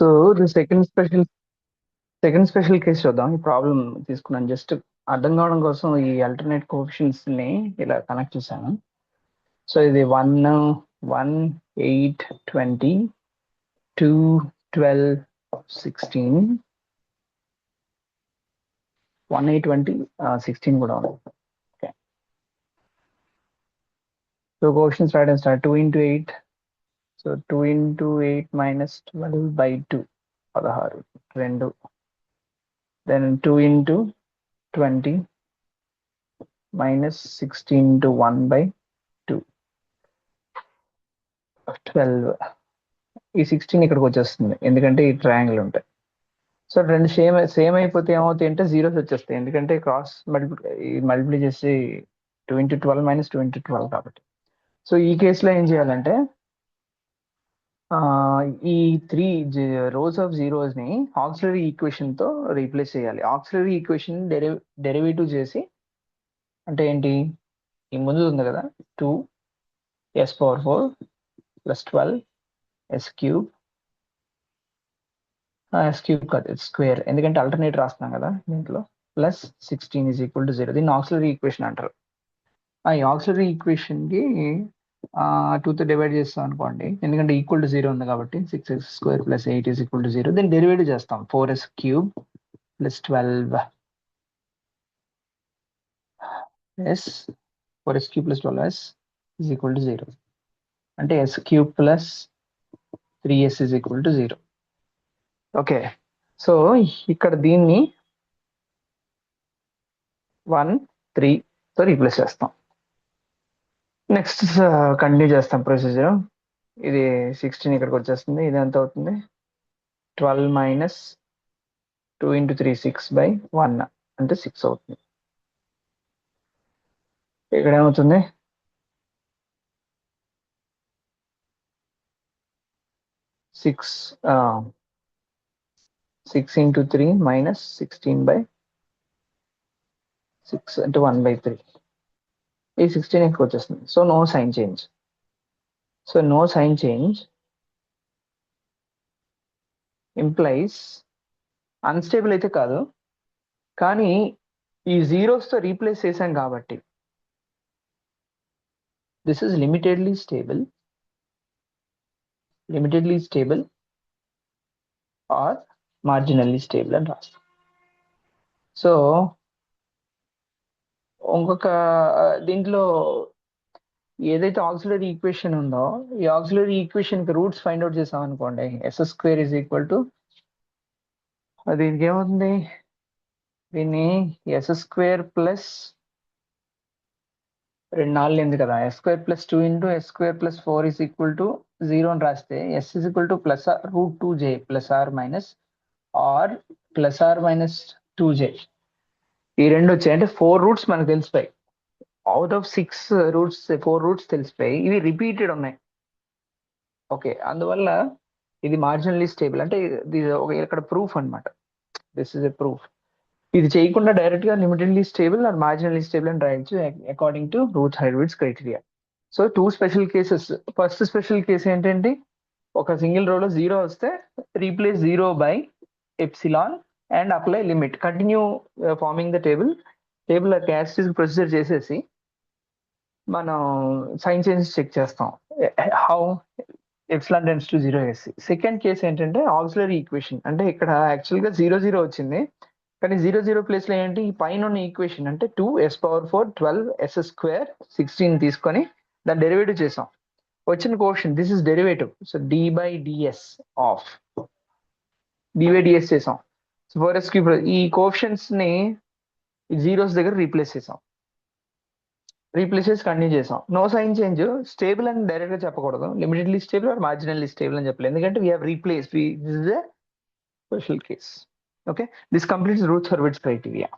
So the second special case చూద్దాం. ఈ problem తీసుకున్నాను జస్ట్ అర్థం కావడం కోసం ఈ ఆల్టర్నేట్ కోఎఫిషియెంట్స్ ని ఇలా కనెక్ట్ చేశాను. సో ఇది 1, 1, 8, 20, 2, 12, 16, 1, 8, 20, 16 కూడా ఉంది. ఓకే, సో కోఎఫిషియెంట్స్ రాయడం start. 2 into 8, so 2 into 8 minus 12 by 2, 16, 2. Then 2 into 20 minus 16 to 1 by 2, 12. ఈ 16 ఇక్కడికి వచ్చేస్తుంది ఎందుకంటే ఈ ట్రయాంగిల్ ఉంటాయి. సో రెండు సేమ్ అయిపోతే ఏమవుతాయి అంటే జీరోస్ వచ్చేస్తాయి, ఎందుకంటే క్రాస్ మల్టిప్లై చేసి 2 into 12 minus 2 into 12 కాబట్టి. సో ఈ కేసులో ఏం చేయాలంటే ఈ 3 rows ఆఫ్ జీరోస్ ని ఆక్సిలరీ ఈక్వేషన్ తో రీప్లేస్ చేయాలి. ఆక్సిలరీ ఈక్వేషన్ డెరివేటివ్ చేసి, అంటే ఏంటి, ఈ ముందు ఉంది కదా 2s⁴ plus 12 s³ కాదు, ఇట్స్ స్క్వేర్, ఎందుకంటే ఆల్టర్నేట్ రాస్తున్నాం కదా దీంట్లో, ప్లస్ 16 is equal to 0. దీన్ని ఆక్సిలరీ ఈక్వేషన్ అంటారు. ఈ ఆక్సిలరీ ఈక్వేషన్ కి 2 తో డివైడ్ చేస్తాం అనుకోండి, ఎందుకంటే ఈక్వల్ టు 0 ఉంది కాబట్టి 6x² plus 8 is equal to 0. దీన్ని డెరివేటివ్ చేస్తాం, 4s³ plus 12s 4s³ plus 12s is equal to 0. అంటే s³ plus 3s is equal to 0. Okay, so ఇక్కడ దీన్ని 1, 3 తో రీప్లేస్ చేస్తాం. నెక్స్ట్ కంటిన్యూ చేస్తాం ప్రొసీజర్. ఇది 16 ఇక్కడికి వచ్చేస్తుంది. ఇది ఎంత అవుతుంది, 12 minus 2 into 3, 6 by 1 అంటే 6 అవుతుంది. ఇక్కడ ఏమవుతుంది, 6 into 3 minus 16 by 6 అంటే 1 by 3. ఈ 16 ఇక్కడ వచ్చేస్తుంది. So no sign change. So no sign change implies unstable అయితే కాదు, కానీ ఈ జీరోస్తో రీప్లేస్ చేశాం కాబట్టి this is limitedly stable or marginally stable అని రాస్తాం. సో ఇంకొక దీంట్లో ఏదైతే ఆక్సిలరీ ఈక్వేషన్ ఉందో, ఈ ఆక్సిలరీ ఈక్వేషన్ కి రూట్స్ ఫైండ్ అవుట్ చేసాం అనుకోండి, s² is equal to, దీనికి ఏమవుతుంది, దీన్ని s² ప్లస్ 2 4 ఉంది కదా, s² plus 2 into s² plus 4 is equal to 0 అని రాస్తే s is equal to plus √2j plus or minus 2j. ఈ రెండు వచ్చాయి అంటే 4 రూట్స్ మనకు తెలిసిపోయి. అవుట్ ఆఫ్ 6 రూట్స్ 4 రూట్స్ తెలిసిపోయి, ఇవి రిపీటెడ్ ఉన్నాయి. ఓకే, అందువల్ల ఇది మార్జినల్లీ స్టేబుల్. అంటే ఇక్కడ ప్రూఫ్ అన్నమాట, దిస్ ఇస్ ఎ ప్రూఫ్. ఇది చేయకుండా డైరెక్ట్ గా limitedly stable or marginally stable అని రాయొచ్చు according to Routh Hurwitz criteria. So 2 special cases. First special case ఏంటంటే, ఒక సింగిల్ రోలో 0 వస్తే replace 0 by epsilon and apply limit. Continue forming the table characteristic procedure చేసేసి మనం సైన్ చేంజెస్ చెక్ చేస్తాం. How epsilon tends to 0 వేసి. సెకండ్ కేసు ఏంటంటే auxiliary equation. అంటే ఇక్కడ యాక్చువల్గా 0, 0 వచ్చింది, కానీ 0, 0 ప్లేస్ లో ఏంటి, ఈ పైన ఉన్న ఈక్వేషన్ అంటే 2s⁴ 12 s² 16 తీసుకొని దాని డెరివేటివ్ చేసాం. వచ్చిన coefficient, this is derivative. So d/ds చేసాం. సో 4s³ ఈ కోఎఫిషియంట్స్ ని జీరోస్ దగ్గర రీప్లేస్ చేసి కంటిన్యూ చేసాం. No sign change. స్టేబుల్ అని డైరెక్ట్ గా చెప్పకూడదు, limitedly stable or marginally stable అని చెప్పలేదు, ఎందుకంటే we have replace. This is a special case. Okay, this completes Rooth-Hurwitz criteria.